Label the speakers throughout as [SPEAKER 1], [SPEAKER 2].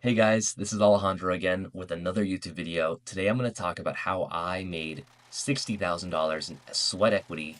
[SPEAKER 1] Hey guys, this is Alejandro again with another YouTube video. Today I'm going to talk about how I made $60,000 in sweat equity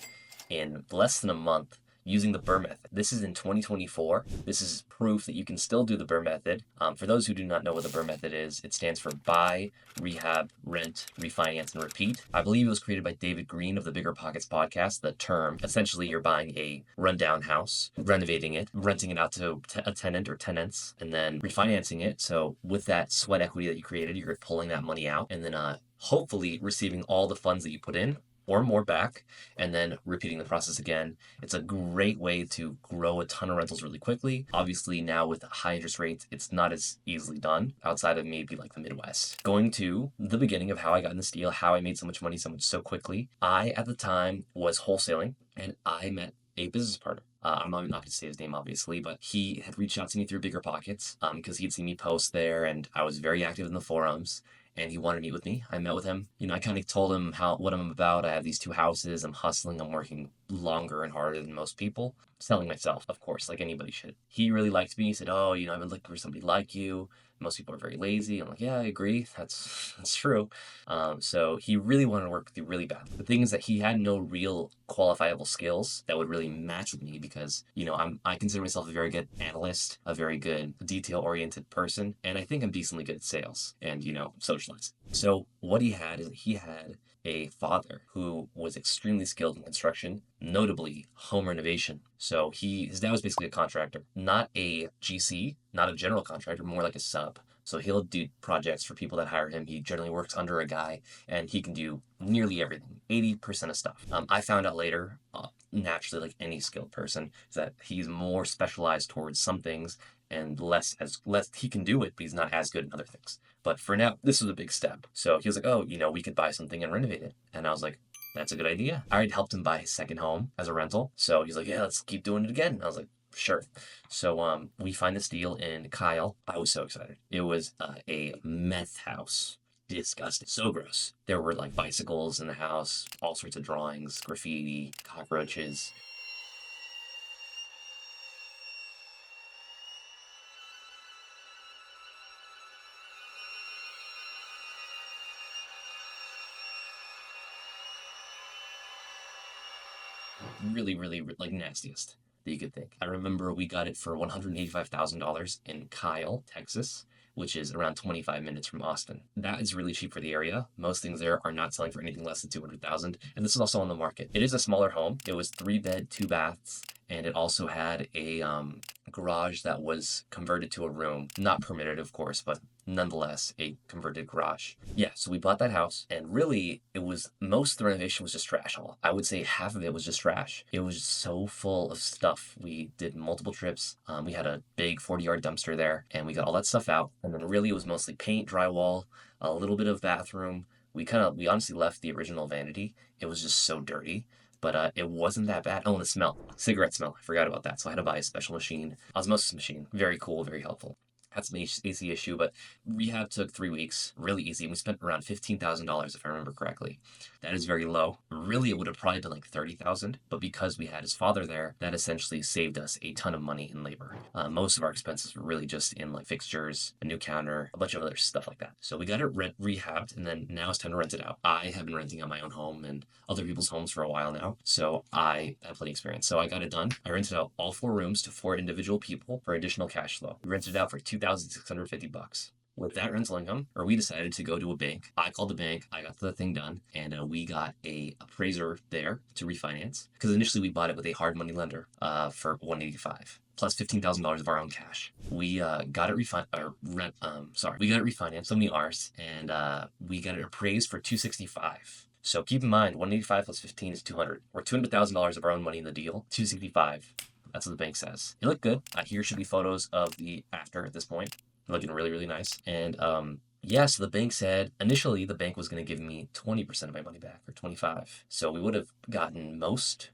[SPEAKER 1] in less than a month using the BRRRR method. This is in 2024. This is proof that you can still do the BRRRR method. For those who do not know what the BRRRR method is, it stands for buy, rehab, rent, refinance, and repeat. I believe it was created by David Green of the Bigger Pockets podcast. The term, essentially you're buying a rundown house, renovating it, renting it out to a tenant or tenants, and then refinancing it. So with that sweat equity that you created, you're pulling that money out and then hopefully receiving all the funds that you put in or more back, and then repeating the process again. It's a great way to grow a ton of rentals really quickly. Obviously, now with high interest rates, it's not as easily done outside of maybe like the Midwest. Going to the beginning of how I got in this deal, how I made so much money so quickly. I, at the time, was wholesaling, and I met a business partner. I'm not going to say his name, obviously, but he had reached out to me through Bigger Pockets because he'd seen me post there, and I was very active in the forums, and he wanted to meet with me. I met with him. I kind of told him what I'm about. I have these two houses. I'm hustling. I'm working longer and harder than most people. Selling myself, of course, like anybody should. He really liked me. He said, "Oh, I've been looking for somebody like you. Most people are very lazy." I'm like, "Yeah, I agree. That's true." So he really wanted to work with you really bad. The thing is that he had no real qualifiable skills that would really match with me because, I consider myself a very good analyst, a very good detail-oriented person, and I think I'm decently good at sales and, socializing. So what he had is he had a father who was extremely skilled in construction, notably home renovation. So his dad was basically a contractor, not a GC, not a general contractor, more like a sub. So he'll do projects for people that hire him. He generally works under a guy, and he can do nearly everything, 80% of stuff. I found out later, naturally, like any skilled person, is that he's more specialized towards some things and less he can do it, but he's not as good in other things. But for now, this was a big step. So he was like, "Oh, we could buy something and renovate it." And I was like, "That's a good idea." I had helped him buy his second home as a rental. So he's like, "Yeah, let's keep doing it again." I was like, "Sure." So we find this deal in Kyle. I was so excited. It was a meth house. Disgusting. So gross. There were like bicycles in the house, all sorts of drawings, graffiti, cockroaches. Really, really, like nastiest that you could think. I remember we got it for $185,000 in Kyle, Texas, which is around 25 minutes from Austin. That is really cheap for the area. Most things there are not selling for anything less than 200,000, and this is also on the market. It is a smaller home. It was 3 bed, 2 baths, and it also had a garage that was converted to a room. Not permitted, of course, but nonetheless a converted garage. Yeah, so we bought that house, and really most of the renovation was just trash. I would say half of it was just trash. It was so full of stuff. We did multiple trips. We had a big 40-yard dumpster there, and we got all that stuff out. And then really it was mostly paint, drywall, a little bit of bathroom. We honestly left the original vanity. It was just so dirty. But it wasn't that bad. Oh, and the smell. Cigarette smell. I forgot about that. So I had to buy a special machine. Osmosis machine. Very cool, very helpful. Had some AC issue, but rehab took 3 weeks. Really easy. We spent around $15,000 if I remember correctly. That is very low. Really, it would have probably been like 30,000, but because we had his father there, that essentially saved us a ton of money in labor. Most of our expenses were really just in like fixtures, a new counter, a bunch of other stuff like that. So we got it rehabbed, and then now it's time to rent it out. I have been renting out my own home and other people's homes for a while now, so I have plenty of experience. So I got it done. I rented out all 4 rooms to 4 individual people for additional cash flow. We rented it out for $2,650. With that rental income, or we decided to go to a bank. I called the bank, I got the thing done, and we got a appraiser there to refinance. Because initially we bought it with a hard money lender for $185 plus $15,000 of our own cash. We got it we got it refinanced, so many R's, and we got it appraised for $265. So keep in mind, 185 plus 15 is 200. We're $200,000 of our own money in the deal. 265. That's what the bank says. It looked good. Here should be photos of the after at this point. Looking really, really nice. And yeah, so the bank said initially the bank was going to give me 20% of my money back, or 25. So we would have gotten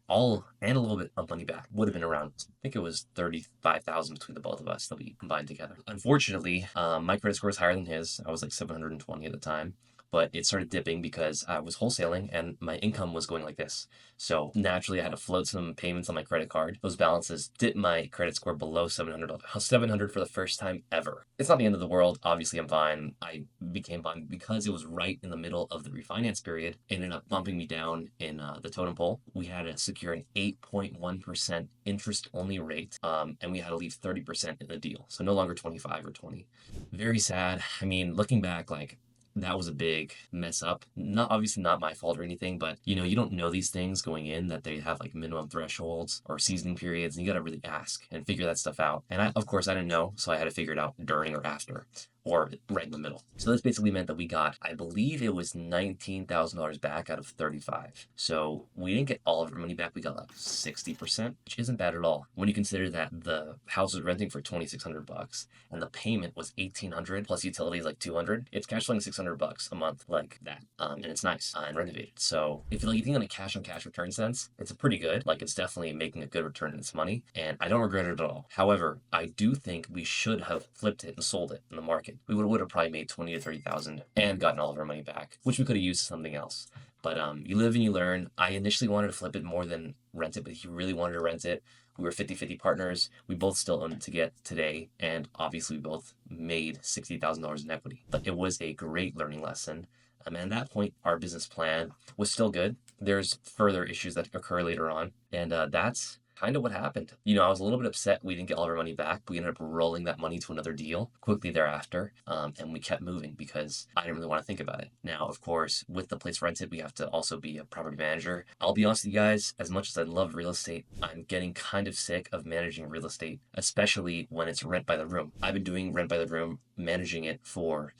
[SPEAKER 1] all, and a little bit of money back. Would have been around, I think it was 35,000 between the both of us that we combined together. Unfortunately, my credit score was higher than his. I was like 720 at the time. but it started dipping because I was wholesaling and my income was going like this. So naturally, I had to float some payments on my credit card. Those balances dipped my credit score below 700, 700 for the first time ever. It's not the end of the world. Obviously, I'm fine. I became fine because it was right in the middle of the refinance period. It ended up bumping me down in the totem pole. We had to secure an 8.1% interest only rate, and we had to leave 30% in the deal. So no longer 25 or 20. Very sad. I mean, looking back, like, that was a big mess up. Not obviously not my fault or anything, but you don't know these things going in, that they have like minimum thresholds or seasoning periods, and you gotta really ask and figure that stuff out. And of course, I didn't know, so I had to figure it out during or after, or right in the middle. So this basically meant that we got, I believe it was $19,000 back out of 35. So we didn't get all of our money back. We got like 60%, which isn't bad at all when you consider that the house was renting for $2,600 and the payment was $1,800 plus utilities like $200. It's cash flowing $600 a month like that, and it's nice and renovated. So if you think on a cash on cash return sense, it's pretty good. Like, it's definitely making a good return in its money, and I don't regret it at all. However, I do think we should have flipped it and sold it in the market. We would have probably made 20 to 30,000 and gotten all of our money back, which we could have used something else. But you live and you learn. I initially wanted to flip it more than rent it, but he really wanted to rent it. We were 50-50 partners. We both still own it to get today, and obviously we both made $60,000 in equity. But it was a great learning lesson. And at that point, our business plan was still good. There's further issues that occur later on, and that's kind of what happened. I was a little bit upset we didn't get all of our money back. We ended up rolling that money to another deal quickly thereafter, and we kept moving because I didn't really want to think about it. Now, of course, with the place rented, we have to also be a property manager. I'll be honest with you guys, as much as I love real estate, I'm getting kind of sick of managing real estate, especially when it's rent by the room. I've been doing rent by the room, managing it for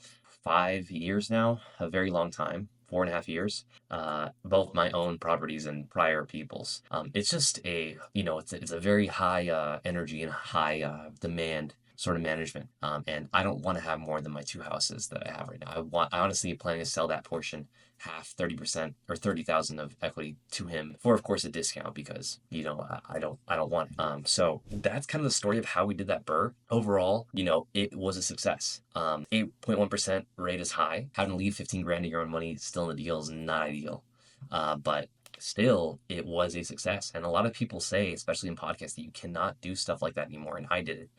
[SPEAKER 1] 5 years now, a very long time. 4.5 years, both my own properties and prior people's. It's just it's a very high energy and high demand sort of management. And I don't want to have more than my two houses that I have right now. I honestly planning to sell that portion, half, 30% or 30,000 of equity to him for, of course, a discount because, I don't want it. So that's kind of the story of how we did that BRRRR. Overall, it was a success. 8.1% rate is high. Having to leave 15 grand of your own money still in the deal is not ideal. But still, it was a success. And a lot of people say, especially in podcasts, that you cannot do stuff like that anymore. And I did it.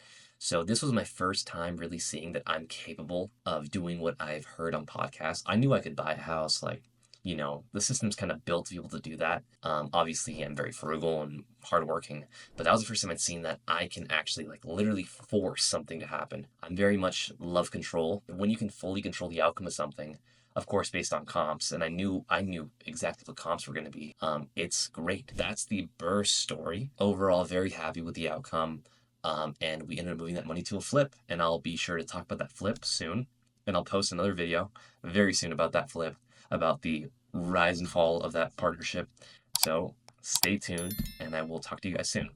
[SPEAKER 1] So this was my first time really seeing that I'm capable of doing what I've heard on podcasts. I knew I could buy a house, like, the system's kind of built to be able to do that. Obviously, I'm very frugal and hardworking, but that was the first time I'd seen that I can actually, like, literally force something to happen. I'm very much love control. When you can fully control the outcome of something, of course, based on comps, and I knew exactly what comps were going to be. It's great. That's the BRRRR story. Overall, very happy with the outcome. And we ended up moving that money to a flip, and I'll be sure to talk about that flip soon. And I'll post another video very soon about that flip, about the rise and fall of that partnership. So stay tuned, and I will talk to you guys soon.